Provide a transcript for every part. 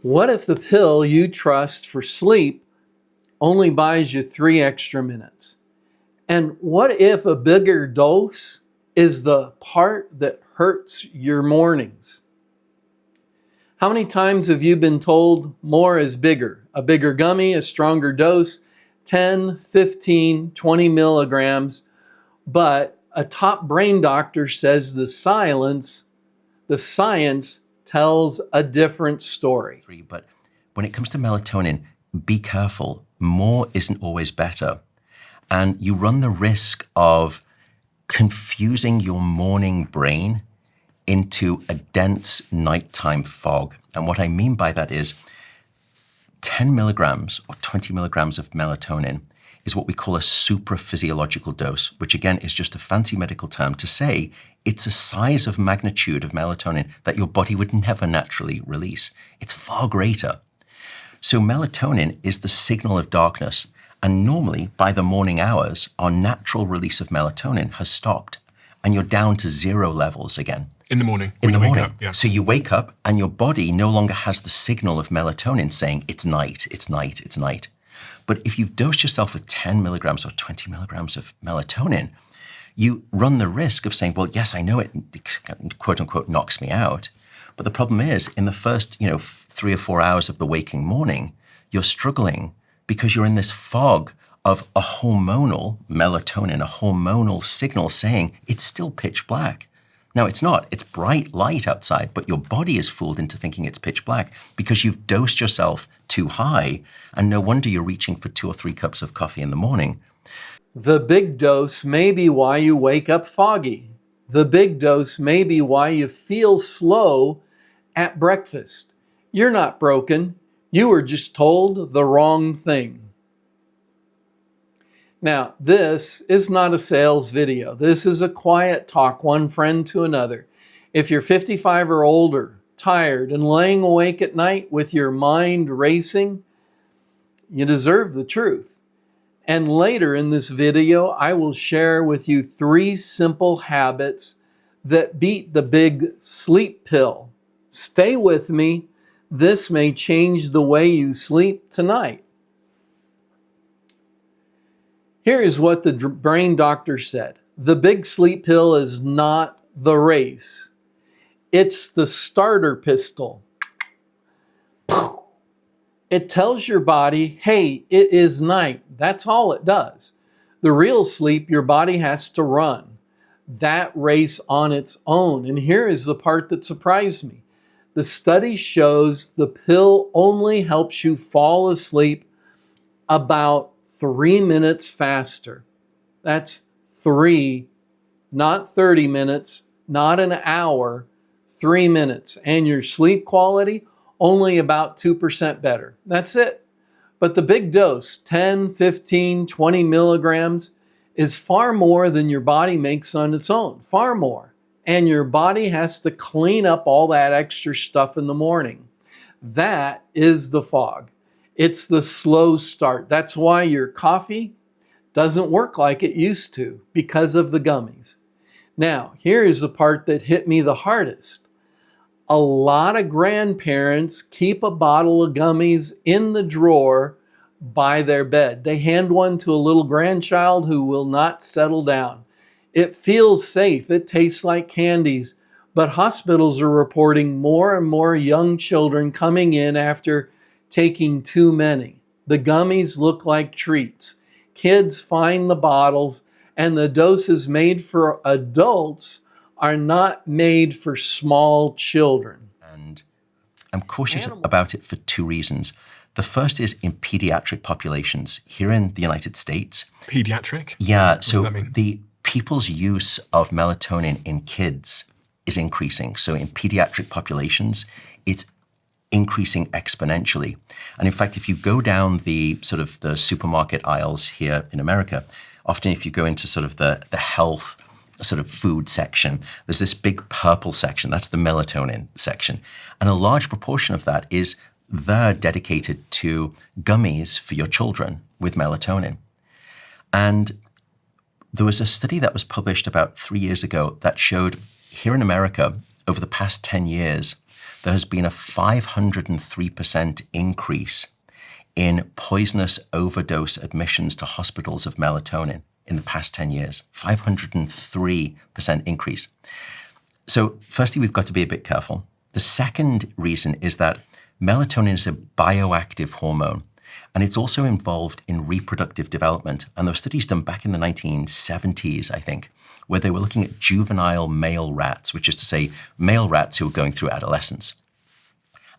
What if the pill you trust for sleep only buys you 3 extra minutes? And what if a bigger dose is the part that hurts your mornings? How many times have you been told more is bigger? A bigger gummy, a stronger dose, 10, 15, 20 milligrams. But a top brain doctor says the science tells a different story. But when it comes to melatonin, be careful. More isn't always better. And you run the risk of confusing your morning brain into a dense nighttime fog. And what I mean by that is 10 milligrams or 20 milligrams of melatonin is what we call a supraphysiological dose, which again is just a fancy medical term to say it's a size of magnitude of melatonin that your body would never naturally release. It's far greater. So melatonin is the signal of darkness. And normally by the morning hours, our natural release of melatonin has stopped and you're down to 0 levels again. In the morning. In the morning. Up, yeah. So you wake up and your body no longer has the signal of melatonin saying it's night, it's night, it's night. But if you've dosed yourself with 10 milligrams or 20 milligrams of melatonin, you run the risk of saying, well, yes, I know it, quote unquote, knocks me out. But the problem is in the first, 3 or 4 hours of the waking morning, you're struggling because you're in this fog of a hormonal melatonin, a hormonal signal saying it's still pitch black. Now, it's not. It's bright light outside, but your body is fooled into thinking it's pitch black because you've dosed yourself too high, and no wonder you're reaching for 2 or 3 cups of coffee in the morning. The big dose may be why you wake up foggy. The big dose may be why you feel slow at breakfast. You're not broken. You were just told the wrong thing. Now, this is not a sales video. This is a quiet talk, one friend to another. If you're 55 or older, tired, and laying awake at night with your mind racing, you deserve the truth. And later in this video, I will share with you 3 simple habits that beat the big sleep pill. Stay with me. This may change the way you sleep tonight. Here is what the brain doctor said. The big sleep pill is not the race. It's the starter pistol. It tells your body, hey, it is night. That's all it does. The real sleep, your body has to run that race on its own. And here is the part that surprised me. The study shows the pill only helps you fall asleep about 3 minutes faster. That's 3, not 30 minutes, not an hour, 3 minutes. And your sleep quality, only about 2% better. That's it. But the big dose, 10, 15, 20 milligrams, is far more than your body makes on its own, far more. And your body has to clean up all that extra stuff in the morning. That is the fog. It's the slow start. That's why your coffee doesn't work like it used to because of the gummies. Now, here is the part that hit me the hardest. A lot of grandparents keep a bottle of gummies in the drawer by their bed. They hand one to a little grandchild who will not settle down. It feels safe. It tastes like candies. But hospitals are reporting more and more young children coming in after taking too many. The gummies look like treats. Kids find the bottles, and the doses made for adults are not made for small children. And I'm cautious about it for 2 reasons. The first is in pediatric populations. Here in the United States. Pediatric? Yeah, what so does that mean? the people's use of melatonin in kids is increasing. So in pediatric populations, it's increasing exponentially. And in fact, if you go down the sort of the supermarket aisles here in America, often if you go into sort of the health sort of food section, there's this big purple section. That's the melatonin section. And a large proportion of that is there dedicated to gummies for your children with melatonin. And there was a study that was published about 3 years ago that showed here in America, over the past 10 years, there has been a 503% increase in poisonous overdose admissions to hospitals of melatonin in the past 10 years. 503% increase. So firstly, we've got to be a bit careful. The second reason is that melatonin is a bioactive hormone, and it's also involved in reproductive development. And there were studies done back in the 1970s, I think, where they were looking at juvenile male rats, which is to say male rats who were going through adolescence.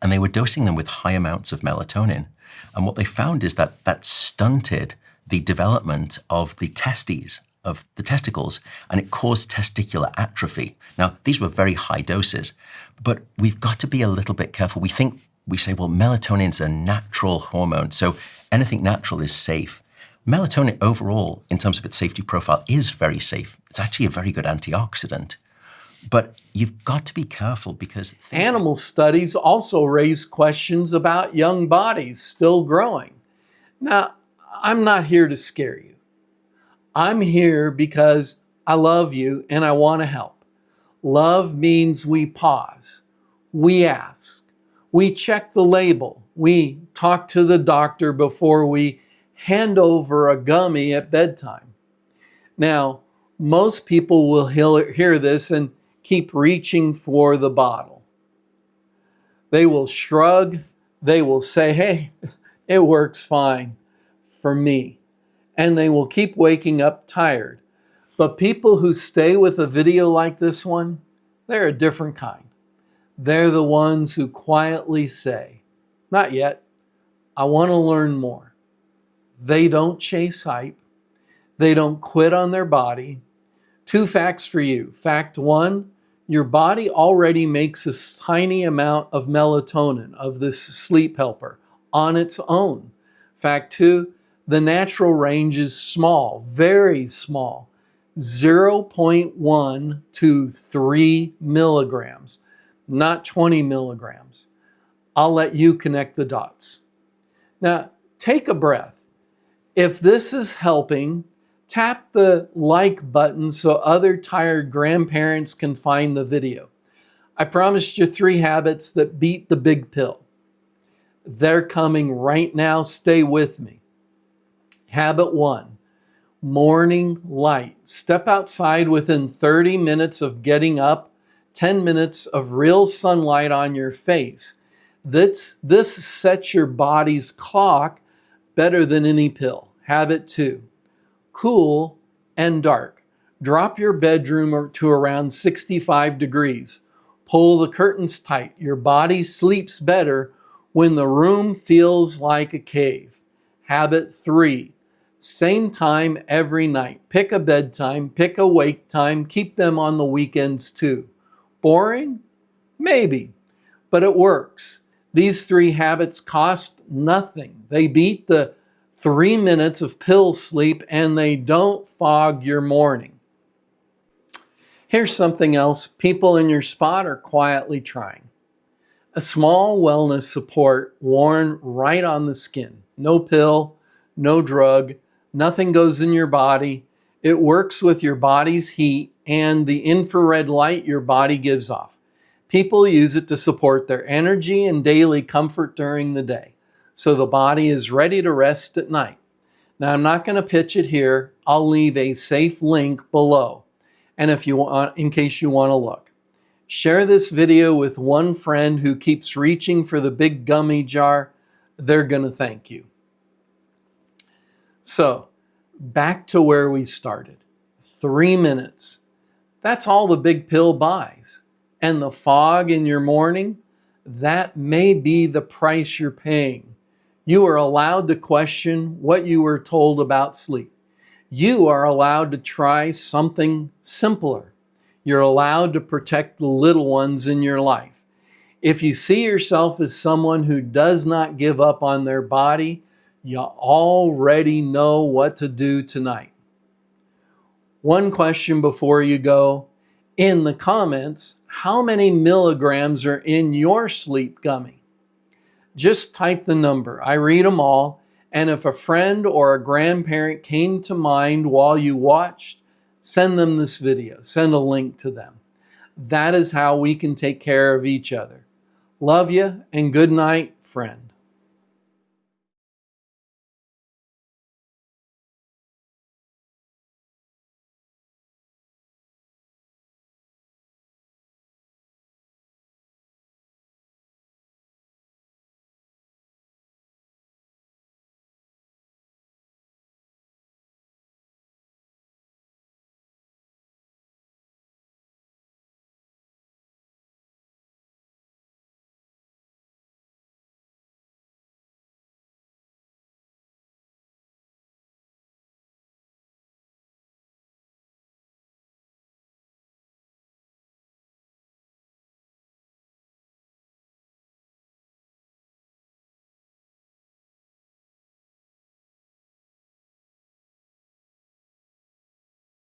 And they were dosing them with high amounts of melatonin. And what they found is that that stunted the development of the testes, of the testicles, and it caused testicular atrophy. Now, these were very high doses, but we've got to be a little bit careful. We say, well, melatonin's a natural hormone, so anything natural is safe. Melatonin overall, in terms of its safety profile, is very safe. It's actually a very good antioxidant. But you've got to be careful because animal studies also raise questions about young bodies still growing. Now, I'm not here to scare you. I'm here because I love you and I want to help. Love means we pause, we ask, we check the label, we talk to the doctor before we hand over a gummy at bedtime. Now, most people will hear this and keep reaching for the bottle. They will shrug, they will say, hey, it works fine for me. And they will keep waking up tired. But people who stay with a video like this one, they're a different kind. They're the ones who quietly say, not yet, I want to learn more. They don't chase hype. They don't quit on their body. 2 facts for you. Fact 1, your body already makes a tiny amount of melatonin, of this sleep helper, on its own. Fact 2, the natural range is small, very small, 0.1 to 3 milligrams, not 20 milligrams. I'll let you connect the dots. Now, take a breath. If this is helping, tap the like button so other tired grandparents can find the video. I promised you 3 habits that beat the big pill. They're coming right now. Stay with me. Habit 1, morning light. Step outside within 30 minutes of getting up, 10 minutes of real sunlight on your face. This sets your body's clock better than any pill. Habit 2, cool and dark. Drop your bedroom to around 65 degrees. Pull the curtains tight. Your body sleeps better when the room feels like a cave. Habit 3, same time every night. Pick a bedtime, pick a wake time, keep them on the weekends too. Boring? Maybe, but it works. These 3 habits cost nothing. They beat the 3 minutes of pill sleep and they don't fog your morning. Here's something else people in your spot are quietly trying. A small wellness support worn right on the skin. No pill, no drug, nothing goes in your body. It works with your body's heat and the infrared light your body gives off. People use it to support their energy and daily comfort during the day, so the body is ready to rest at night. Now, I'm not going to pitch it here. I'll leave a safe link below, and if you want, in case you want to look. Share this video with one friend who keeps reaching for the big gummy jar. They're going to thank you. So, back to where we started. 3 minutes. That's all the big pill buys. And the fog in your morning, that may be the price you're paying. You are allowed to question what you were told about sleep. You are allowed to try something simpler. You're allowed to protect the little ones in your life. If you see yourself as someone who does not give up on their body, you already know what to do tonight. One question before you go. In the comments, how many milligrams are in your sleep gummy? Just type the number. I read them all. And if a friend or a grandparent came to mind while you watched, send them this video. Send a link to them. That is how we can take care of each other. Love you, and good night, friend.